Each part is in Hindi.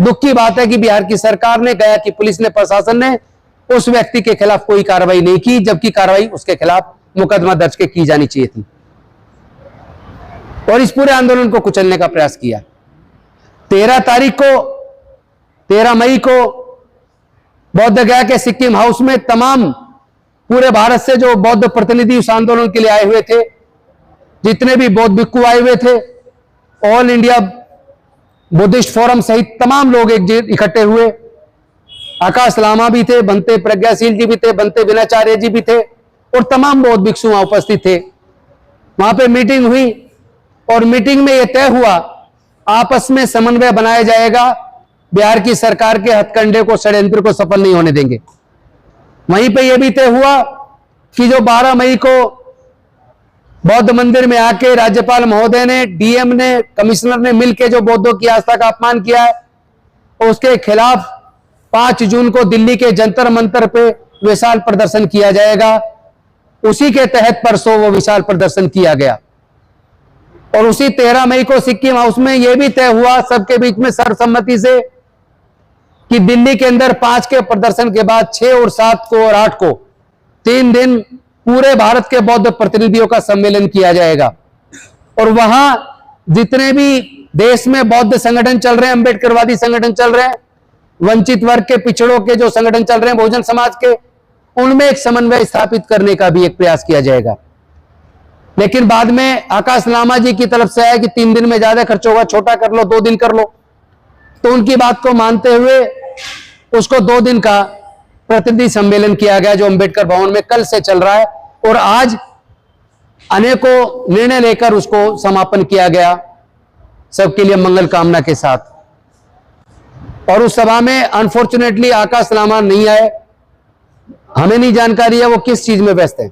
दुख की बात है कि बिहार की सरकार ने, गया कि पुलिस ने, प्रशासन ने उस व्यक्ति के खिलाफ कोई कार्रवाई नहीं की, जबकि कार्रवाई उसके खिलाफ मुकदमा दर्ज के की जानी चाहिए थी, और इस पूरे आंदोलन को कुचलने का प्रयास किया। 13 मई को बौद्ध गया के सिक्किम हाउस में तमाम पूरे भारत से जो बौद्ध प्रतिनिधि उस आंदोलन के लिए आए हुए थे, जितने भी बौद्ध भिक्खु आए हुए थे, ऑल इंडिया बुद्धिस्ट फोरम सहित तमाम लोग इकट्ठे हुए। आकाश लामा भी थे, बनते प्रज्ञाशील जी भी थे, बनते विनाचार्य जी भी थे, और तमाम बौद्ध भिक्षु वहां उपस्थित थे। वहां पे मीटिंग हुई और मीटिंग में यह तय हुआ आपस में समन्वय बनाया जाएगा, बिहार की सरकार के हथकंडे को, षड्यंत्र को सफल नहीं होने देंगे। वहीं पे यह भी तय हुआ कि जो 12 मई को बौद्ध मंदिर में आके राज्यपाल महोदय ने, डीएम ने, कमिश्नर ने मिलकर जो बौद्धों की आस्था का अपमान किया है, उसके खिलाफ 5 जून को दिल्ली के जंतर मंतर पे विशाल प्रदर्शन किया जाएगा। उसी के तहत परसों वो विशाल प्रदर्शन किया गया, और उसी 13 मई को सिक्किम हाउस में यह भी तय हुआ सबके बीच में सर्वसम्मति से कि दिल्ली के अंदर 5 के प्रदर्शन के बाद 6 और 7 को और 8 को 3 दिन पूरे भारत के बौद्ध प्रतिनिधियों का सम्मेलन किया जाएगा, और वहां जितने भी देश में बौद्ध संगठन चल रहे हैं, अंबेडकरवादी संगठन चल रहे हैं, वंचित वर्ग के, पिछड़ों के जो संगठन चल रहे हैं, बहुजन समाज के, उनमें एक समन्वय स्थापित करने का भी एक प्रयास किया जाएगा। लेकिन बाद में आकाश लामा जी की तरफ से आया कि 3 दिन में ज्यादा खर्च होगा, छोटा कर लो, 2 दिन कर लो। तो उनकी बात को मानते हुए उसको 2 दिन का प्रतिनिधि सम्मेलन किया गया, जो अंबेडकर भवन में कल से चल रहा है, और आज अनेकों निर्णय लेकर उसको समापन किया गया, सबके लिए मंगल कामना के साथ। और उस सभा में अनफॉर्चुनेटली आकाश लामा नहीं आए, हमें नहीं जानकारी है वो किस चीज में व्यस्त है,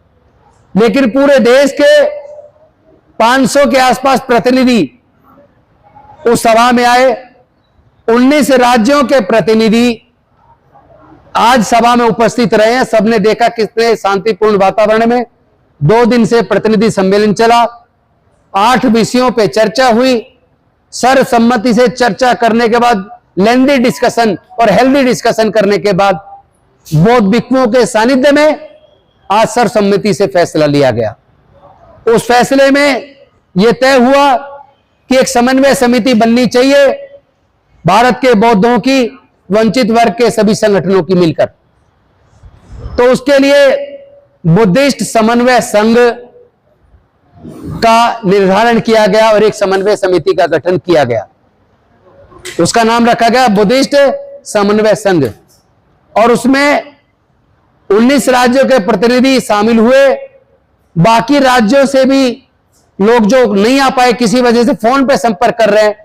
लेकिन पूरे देश के 500 के आसपास प्रतिनिधि उस सभा में आए। 19 राज्यों के प्रतिनिधि आज सभा में उपस्थित रहे हैं। सबने देखा कितने शांतिपूर्ण वातावरण में 2 दिन से प्रतिनिधि सम्मेलन चला। 8 विषयों पे चर्चा हुई। सर्वसम्मति से चर्चा करने के बाद, लेंदी डिस्कशन और हेल्दी डिस्कशन करने के बाद, बौद्ध भिक्षुओं के सानिध्य में आज सर्वसम्मति से फैसला लिया गया। उस फैसले में यह तय हुआ कि एक समन्वय समिति बननी चाहिए भारत के बौद्धों की, वंचित वर्ग के सभी संगठनों की मिलकर। तो उसके लिए बुद्धिस्ट समन्वय संघ का निर्धारण किया गया और एक समन्वय समिति का गठन किया गया। उसका नाम रखा गया बुद्धिस्ट समन्वय संघ, और उसमें 19 राज्यों के प्रतिनिधि शामिल हुए। बाकी राज्यों से भी लोग जो नहीं आ पाए, किसी वजह से फोन पे संपर्क कर रहे हैं,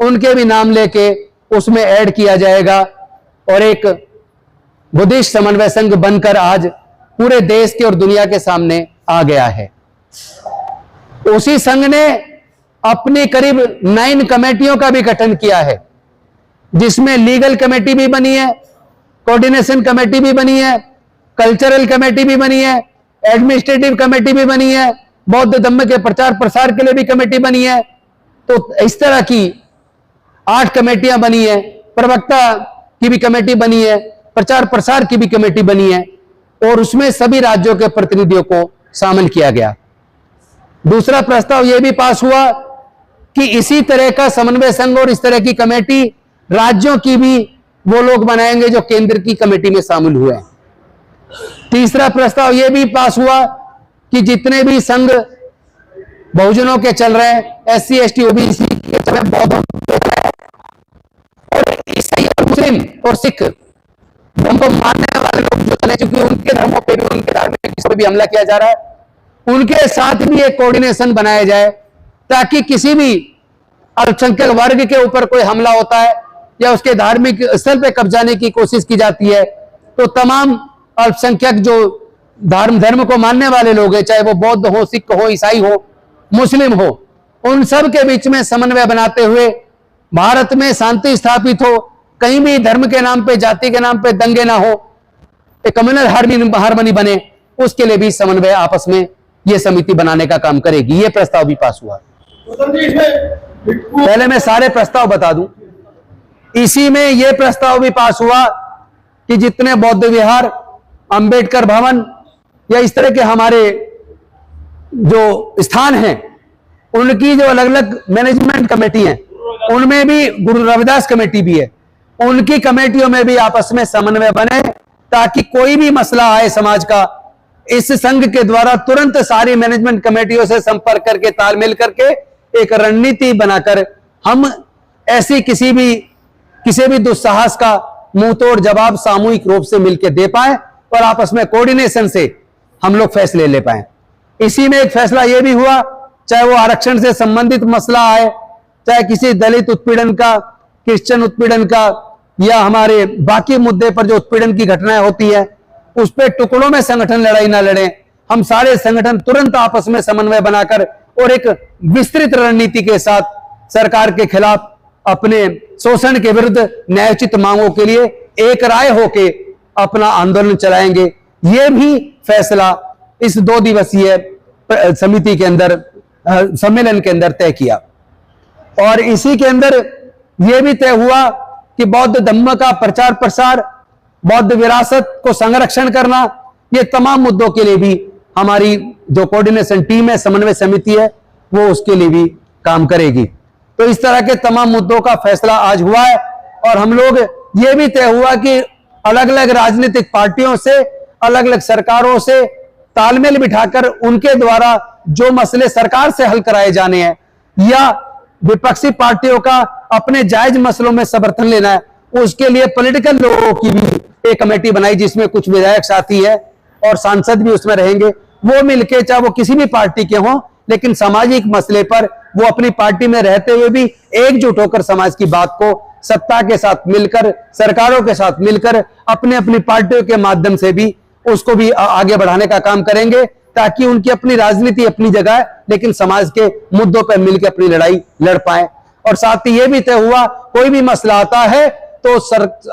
उनके भी नाम लेके उसमें ऐड किया जाएगा, और एक बुद्धिस्ट समन्वय संघ बनकर आज पूरे देश के और दुनिया के सामने आ गया है। उसी संघ ने अपनी करीब 9 कमेटियों का भी गठन किया है, जिसमें लीगल कमेटी भी बनी है, कोऑर्डिनेशन कमेटी भी बनी है, कल्चरल कमेटी भी बनी है, एडमिनिस्ट्रेटिव कमेटी भी बनी है, बौद्ध धम्म के प्रचार प्रसार के लिए भी कमेटी बनी है। तो इस तरह की 8 कमेटियां बनी है, प्रवक्ता की भी कमेटी बनी है, प्रचार प्रसार की भी कमेटी बनी है, और उसमें सभी राज्यों के प्रतिनिधियों को शामिल किया गया। दूसरा प्रस्ताव यह भी पास हुआ कि इसी तरह का समन्वय संघ और इस तरह की कमेटी राज्यों की भी वो लोग बनाएंगे जो केंद्र की कमेटी में शामिल हुए हैं। तीसरा प्रस्ताव यह भी पास हुआ कि जितने भी संघ बहुजनों के चल रहे हैं, SC ST OBC के चल रहे, बौद्धों और ईसाई और मुस्लिम और सिख धर्म को मानने वाले लोग जो चले चुके हैं, उनके धर्मों पे भी, उनके धार्मिक पर भी हमला किया जा रहा है, उनके साथ भी एक कोऑर्डिनेशन बनाया जाए, ताकि किसी भी अल्पसंख्यक वर्ग के ऊपर कोई हमला होता है या उसके धार्मिक स्थल पे कब्जाने की कोशिश की जाती है, तो तमाम अल्पसंख्यक जो धर्म को मानने वाले लोग हैं, चाहे वो बौद्ध हो, सिख हो, ईसाई हो, मुस्लिम हो, उन सब के बीच में समन्वय बनाते हुए भारत में शांति स्थापित हो, कहीं भी धर्म के नाम पे, जाति के नाम पे दंगे ना हो, एक कम्युनल हार्मनी बने, उसके लिए भी समन्वय आपस में ये समिति बनाने का काम करेगी। ये प्रस्ताव भी पास हुआ। पहले मैं सारे प्रस्ताव बता दूं। इसी में यह प्रस्ताव भी पास हुआ कि जितने बौद्ध विहार, अंबेडकर भवन या इस तरह के हमारे जो स्थान हैं, उनकी जो अलग अलग मैनेजमेंट कमेटी हैं, उनमें भी गुरु रविदास कमेटी भी है, उनकी कमेटियों में भी आपस में समन्वय बने, ताकि कोई भी मसला आए समाज का, इस संघ के द्वारा तुरंत सारी मैनेजमेंट कमेटियों से संपर्क करके, तालमेल करके एक रणनीति बनाकर हम ऐसी किसी भी दुस्साहस का मुंह तोड़ जवाब सामूहिक रूप से मिलकर दे पाए और आपस में कोऑर्डिनेशन से हम लोग फैसले ले पाए। इसी में एक फैसला यह भी हुआ, चाहे वो आरक्षण से संबंधित मसला आए, चाहे किसी दलित उत्पीड़न का, क्रिश्चियन उत्पीड़न का, या हमारे बाकी मुद्दे पर जो उत्पीड़न की घटनाएं होती है, उस पर टुकड़ों में संगठन लड़ाई ना लड़े, हम सारे संगठन तुरंत आपस में समन्वय बनाकर और एक विस्तृत रणनीति के साथ सरकार के खिलाफ, अपने शोषण के विरुद्ध न्यायोचित मांगों के लिए एक राय होके अपना आंदोलन चलाएंगे। यह भी फैसला इस 2 दिवसीय समिति के अंदर, सम्मेलन के अंदर तय किया। और इसी के अंदर यह भी तय हुआ कि बौद्ध धम्म का प्रचार प्रसार, बौद्ध विरासत को संरक्षण करना, ये तमाम मुद्दों के लिए भी हमारी जो कोऑर्डिनेशन टीम है, समन्वय समिति है, वो उसके लिए भी काम करेगी। तो इस तरह के तमाम मुद्दों का फैसला आज हुआ है। और हम लोग ये भी तय हुआ कि अलग अलग राजनीतिक पार्टियों से, अलग अलग सरकारों से तालमेल बिठाकर उनके द्वारा जो मसले सरकार से हल कराए जाने हैं, या विपक्षी पार्टियों का अपने जायज मसलों में समर्थन लेना है, उसके लिए पॉलिटिकल लोगों की भी एक कमेटी बनाई, जिसमें कुछ विधायक साथी है और सांसद भी उसमें रहेंगे। वो मिलके, चाहे वो किसी भी पार्टी के हों, लेकिन सामाजिक मसले पर वो अपनी पार्टी में रहते हुए भी एकजुट होकर समाज की बात को सत्ता के साथ मिलकर, सरकारों के साथ मिलकर, अपने अपनी पार्टियों के माध्यम से भी उसको भी आगे बढ़ाने का काम करेंगे, ताकि उनकी अपनी राजनीति अपनी जगह है, लेकिन समाज के मुद्दों पर मिलकर अपनी लड़ाई लड़ पाए। और साथ ही यह भी तय हुआ, कोई भी मसला आता है तो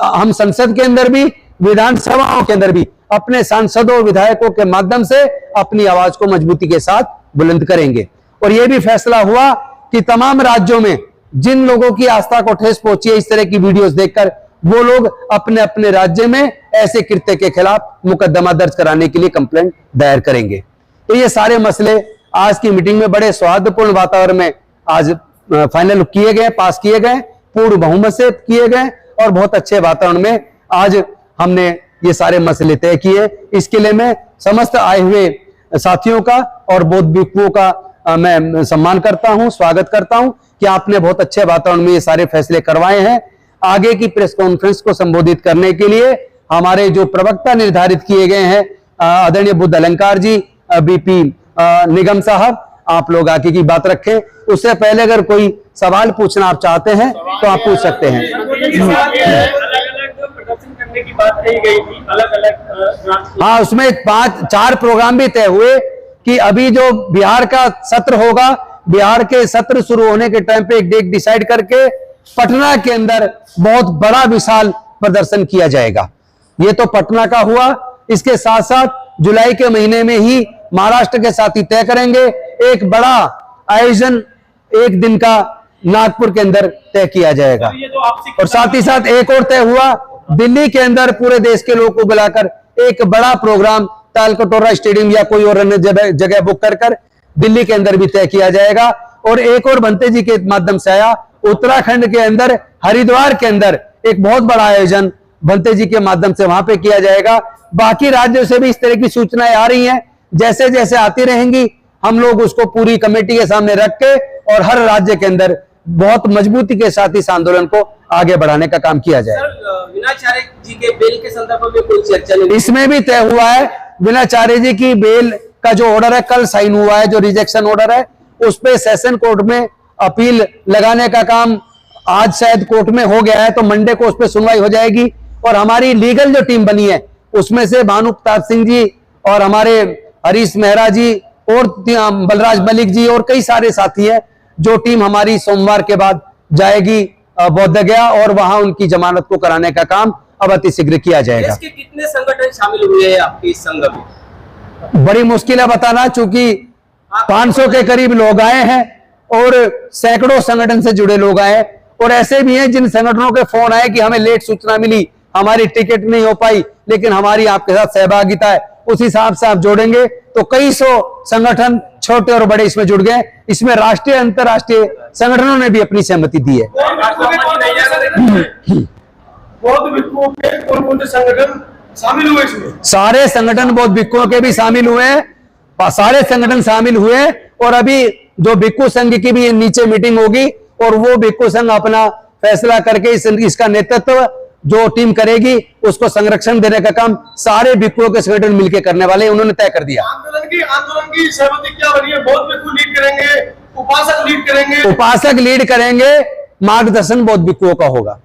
हम संसद के अंदर भी, विधानसभाओं के अंदर भी अपने सांसदों, विधायकों के माध्यम से अपनी आवाज को मजबूती के साथ बुलंद करेंगे। और यह भी फैसला हुआ कि तमाम राज्यों में जिन लोगों की आस्था को ठेस पहुंची है इस तरह की वीडियोस देखकर, वो लोग अपने अपने राज्य में ऐसे कृत्य के खिलाफ मुकदमा दर्ज कराने के लिए कंप्लेंट दायर करेंगे। तो ये सारे मसले आज की मीटिंग में बड़े सौहार्दपूर्ण वातावरण में आज फाइनल किए गए, पास किए गए, पूर्ण बहुमत से किए गए, और बहुत अच्छे वातावरण में आज हमने ये सारे मसले तय किए। इसके लिए मैं समस्त आए हुए साथियों का और बौद्ध भिक्षुओं का मैं सम्मान करता हूं, स्वागत करता हूं कि आपने बहुत अच्छे वातावरण में ये सारे फैसले करवाए हैं। आगे की प्रेस कॉन्फ्रेंस को संबोधित करने के लिए हमारे जो प्रवक्ता निर्धारित किए गए हैं, आदरणीय बुद्ध अलंकार जी, बीपी निगम साहब, आप लोग आगे की बात रखें। उससे पहले अगर कोई सवाल पूछना आप चाहते हैं तो आप पूछ सकते हैं। प्रदर्शन करने की बात कही गई थी, अलग अलग हाँ, उसमें 4 प्रोग्राम भी तय हुए कि अभी जो बिहार का सत्र होगा, बिहार के सत्र शुरू होने के टाइम पे एक डेट डिसाइड करके पटना के अंदर बहुत बड़ा विशाल प्रदर्शन किया जाएगा। ये तो पटना का हुआ। इसके साथ साथ जुलाई के महीने में ही महाराष्ट्र के साथ ही तय करेंगे, एक बड़ा आयोजन 1 दिन का नागपुर के अंदर तय किया जाएगा। और साथ ही साथ एक और तय हुआ, दिल्ली के अंदर पूरे देश के लोगों को बुलाकर एक बड़ा प्रोग्राम तालकटोरा स्टेडियम या कोई और अन्य जगह बुक कर दिल्ली के अंदर भी तय किया जाएगा। और एक और बनते जी के माध्यम से आया, उत्तराखंड के अंदर हरिद्वार के अंदर एक बहुत बड़ा आयोजन बनते जी के माध्यम से वहां पे किया जाएगा। बाकी राज्यों से भी इस तरह की सूचनाएं आ रही हैं, जैसे जैसे आती रहेंगी हम लोग उसको पूरी कमेटी के सामने रख के और हर राज्य के अंदर बहुत मजबूती के साथ इस आंदोलन को आगे बढ़ाने का काम किया जाए। विनाचार्य जी के बेल के संदर्भ में कोई चर्चा नहीं? इसमें भी तय हुआ है, विनाचार्य जी की बेल का जो ऑर्डर है कल साइन हुआ है, जो रिजेक्शन ऑर्डर है उस पे सेशन कोर्ट में अपील लगाने का काम आज शायद कोर्ट में हो गया है, तो मंडे को उस पर सुनवाई हो जाएगी। और हमारी लीगल जो टीम बनी है उसमें से भानु प्रताप सिंह जी और हमारे हरीश मेहरा जी और बलराज मलिक जी और कई सारे साथी हैं, जो टीम हमारी सोमवार के बाद जाएगी बौद्ध गया और वहां उनकी जमानत को कराने का काम अब अति शीघ्र किया जाएगा। इसके कितने संगठन शामिल हुए हैं आपके इस संघ में? बड़ी मुश्किल है बताना, चूंकि 500 के करीब लोग आए हैं और सैकड़ों संगठन से जुड़े लोग आए, और ऐसे भी हैं जिन संगठनों के फोन आए कि हमें लेट सूचना मिली, हमारी टिकट नहीं हो पाई, लेकिन हमारी आपके साथ सहभागिता है। उस हिसाब से आप जोड़ेंगे तो कई सौ संगठन छोटे और बड़े इसमें जुड़ गए। इसमें राष्ट्रीय अंतर्राष्ट्रीय संगठनों ने भी अपनी सहमति दी है। बौद्ध भिक्षुओं के कौन-कौन से संगठन शामिल हुए इसमें? सारे संगठन बौद्ध भिक्षुओं के भी शामिल हुए हैं, सारे संगठन शामिल हुए। और अभी जो भिक्षु संघ की भी नीचे मीटिंग होगी और वो भिक्षु संघ अपना फैसला करके इसका नेतृत्व जो टीम करेगी उसको संरक्षण देने का काम सारे भिक्षुओं के संगठन मिलकर करने वाले हैं, उन्होंने तय कर दिया। आंदोलन की सहमति क्या बनी है? बौद्ध भिक्षु लीड करेंगे, उपासक लीड करेंगे? उपासक लीड करेंगे, मार्गदर्शन बौद्ध भिक्षुओं का होगा।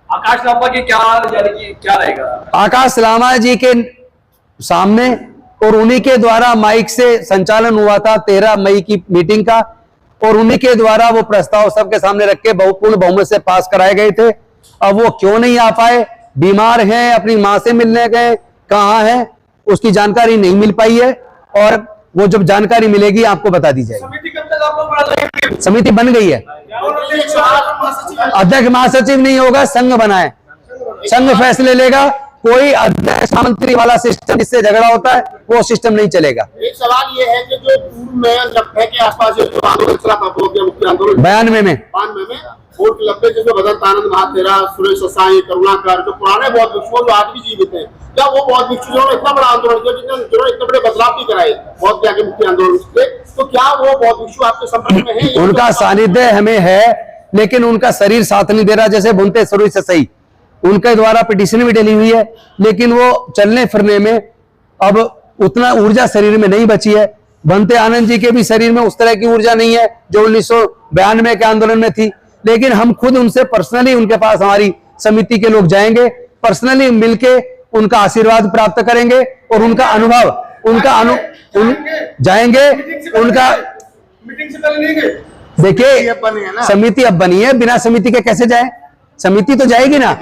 आकाश लामा की क्या रहेगा? आकाश लामा जी के सामने और उन्हीं के द्वारा माइक से संचालन हुआ था 13 मई की मीटिंग का, और उन्हीं के द्वारा वो प्रस्ताव सबके सामने रख के पूर्ण बहुमत से पास कराए गए थे। अब वो क्यों नहीं आ पाए, बीमार हैं, अपनी मां से मिलने गए, कहां हैं, उसकी जानकारी नहीं मिल पाई है, और वो जब जानकारी मिलेगी आपको बता दी जाएगी। समिति कब तक आप लोग बना लेंगे? समिति बन गई है, अध्यक्ष महासचिव नहीं होगा, संघ बनाए, संघ फैसले लेगा। कोई अध्यक्ष मंत्री वाला सिस्टम जिससे झगड़ा होता है वो सिस्टम नहीं चलेगा। एक सवाल ये है कि जो पूर्व में 90 के आसपास जो आंदोलन चला था, मुख्य आंदोलन 92 में वोट 90 जिसमें भदंत आनंद महातेरा, सुरेश साई, करुणाकर, जो पुराने बौद्ध भिक्षु जो आज भी जीवित हैं, क्या वो बौद्ध भिक्षु जिन्होंने इतना बड़ा आंदोलन किया, जिन्होंने इतने बड़े बदलाव भी कराए बौद्ध के मुक्ति आंदोलन से, तो क्या वो बौद्ध भिक्षु आपके संपर्क में है? उनका सानिध्य हमें है, लेकिन उनका शरीर साथ नहीं दे रहा। जैसे बुनते सुरेश सही, उनके द्वारा पिटीशन भी डली हुई है, लेकिन वो चलने फिरने में अब उतना ऊर्जा शरीर में नहीं बची है। बनते आनंद जी के भी शरीर में उस तरह की ऊर्जा नहीं है जो 1992 के आंदोलन में थी। लेकिन हम खुद उनसे पर्सनली, उनके पास हमारी समिति के लोग जाएंगे, पर्सनली मिलके उनका आशीर्वाद प्राप्त करेंगे और उनका अनुभव, जाएंगे उनका। मीटिंग से पहले नहीं गए? देखिए समिति अब बनी है, बिना समिति के कैसे जाए? समिति तो जाएगी ना,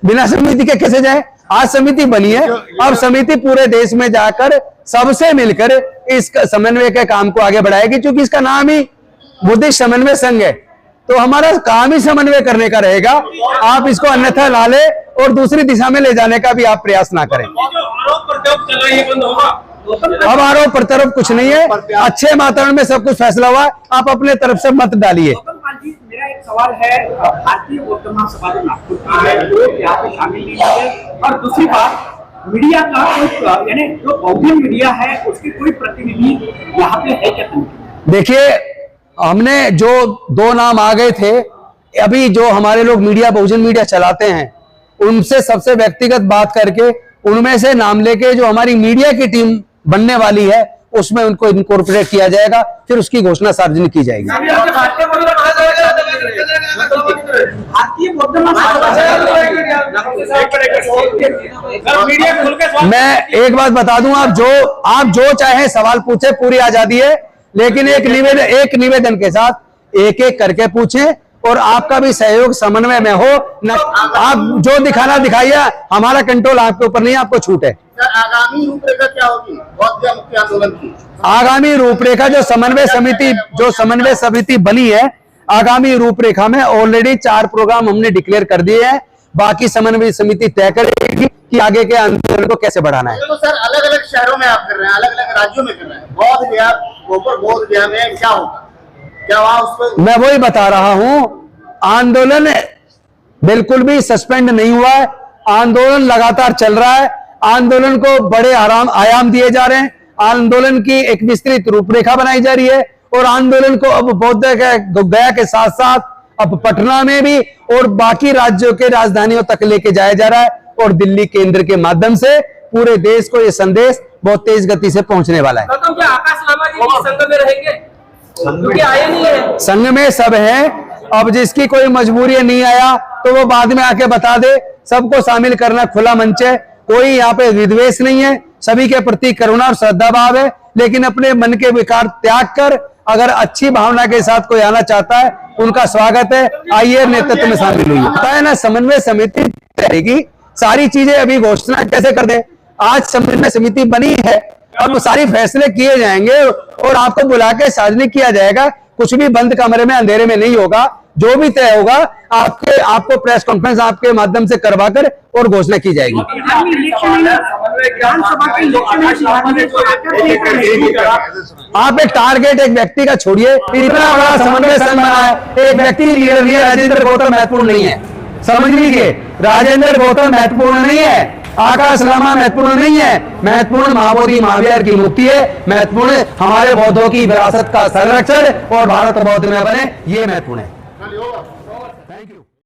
बिना समिति के कैसे जाए? आज समिति बनी है, अब समिति पूरे देश में जाकर सबसे मिलकर इस समन्वय के काम को आगे बढ़ाएगी। क्योंकि इसका नाम ही बुद्धिस्ट समन्वय संघ है, तो हमारा काम ही समन्वय करने का रहेगा। आप इसको अन्यथा ला ले और दूसरी दिशा में ले जाने का भी आप प्रयास ना करें। आरोप प्रत्यारोप चल रहा है, ये बंद होगा? अब आरोप प्रत्यारोप कुछ नहीं है, अच्छे वातावरण में सब कुछ फैसला हुआ, आप अपने तरफ से मत डालिए। मेरा एक सवाल है, भारतीय बौद्ध महासभा जो नागपुर की है वो यहाँ पे शामिल नहीं है, और दूसरी बात मीडिया का कोई, यानी जो बौद्ध मीडिया है उसकी कोई प्रतिनिधि यहाँ पे है क्या? देखिए, हमने जो 2 नाम आ गए थे, अभी जो हमारे लोग मीडिया, बहुजन मीडिया चलाते हैं, उनसे सबसे व्यक्तिगत बात करके उनमें से नाम लेके जो हमारी मीडिया की टीम बनने वाली है उसमें उनको इनकॉर्पोरेट किया जाएगा, फिर उसकी घोषणा सार्वजनिक की जाएगी। मैं एक बात बता दूं, आप जो चाहे सवाल पूछे, पूरी आजादी है, लेकिन एक निवेदन के साथ एक एक करके पूछें और आपका भी सहयोग समन्वय में हो न। आप जो दिखाना दिखाइए, हमारा कंट्रोल आपके ऊपर नहीं, आपको छूट है। आगामी रूपरेखा क्या होगी बौद्ध मुक्ति आंदोलन की? आगामी रूपरेखा जो समन्वय समिति बनी है, आगामी रूपरेखा में ऑलरेडी 4 प्रोग्राम हमने डिक्लेयर कर दिए हैं। बाकी समन्वय समिति तय करेगी कि आगे के आंदोलन को कैसे बढ़ाना है। तो सर अलग अलग शहरों में आप कर रहे हैं, अलग अलग राज्यों में कर रहे हैं, बोध गया में क्या होगा? क्या वहां उसको? मैं वही बता रहा हूं, आंदोलन बिल्कुल भी सस्पेंड नहीं हुआ है, आंदोलन लगातार चल रहा है। आंदोलन को बड़े आयाम दिए जा रहे हैं, आंदोलन की एक विस्तृत रूपरेखा बनाई जा रही है, और आंदोलन को अब बोध गया के साथ साथ अब पटना में भी और बाकी राज्यों के राजधानियों तक लेके जाया जा रहा है, और दिल्ली केंद्र के माध्यम से पूरे देश को यह संदेश बहुत तेज गति से पहुंचने वाला है। तो क्या आकाश लामा जी भी संघ में रहेंगे? क्योंकि आए नहीं है संघ में, सब है। अब जिसकी कोई मजबूरी नहीं आया तो वो बाद में आके बता दे। सबको शामिल करना खुला मंच है, कोई यहाँ पे विद्वेष नहीं है, सभी के प्रति करुणा और श्रद्धा भाव है। लेकिन अपने मन के विकार त्याग कर अगर अच्छी भावना के साथ कोई आना चाहता है, उनका स्वागत है, आइए नेतृत्व में शामिल हुई। पता है ना, समन्वय समिति करेगी सारी चीजें। अभी घोषणा कैसे कर दे? आज समन्वय समिति बनी है, अब सारी फैसले किए जाएंगे और आपको बुला के सार्वजनिक किया जाएगा। कुछ भी बंद कमरे में अंधेरे में नहीं होगा। जो भी तय होगा आपको प्रेस कॉन्फ्रेंस आपके माध्यम से करवाकर और घोषणा की जाएगी। बिहार में इलेक्शन विधानसभा के इलेक्शन आप एक टारगेट एक व्यक्ति का छोड़िए, इतना बड़ा समन्वय संघ बना है, एक व्यक्ति लीडर नहीं है, राजेंद्र गौतम महत्वपूर्ण नहीं है, समझ लीजिए। राजेंद्र गौतम महत्वपूर्ण नहीं है, आकाश लामा महत्वपूर्ण नहीं है, महत्वपूर्ण महाबोधि महावीर की मुक्ति है, महत्वपूर्ण हमारे बौद्धों की विरासत का संरक्षण और भारत बौद्ध में बने, ये महत्वपूर्ण है।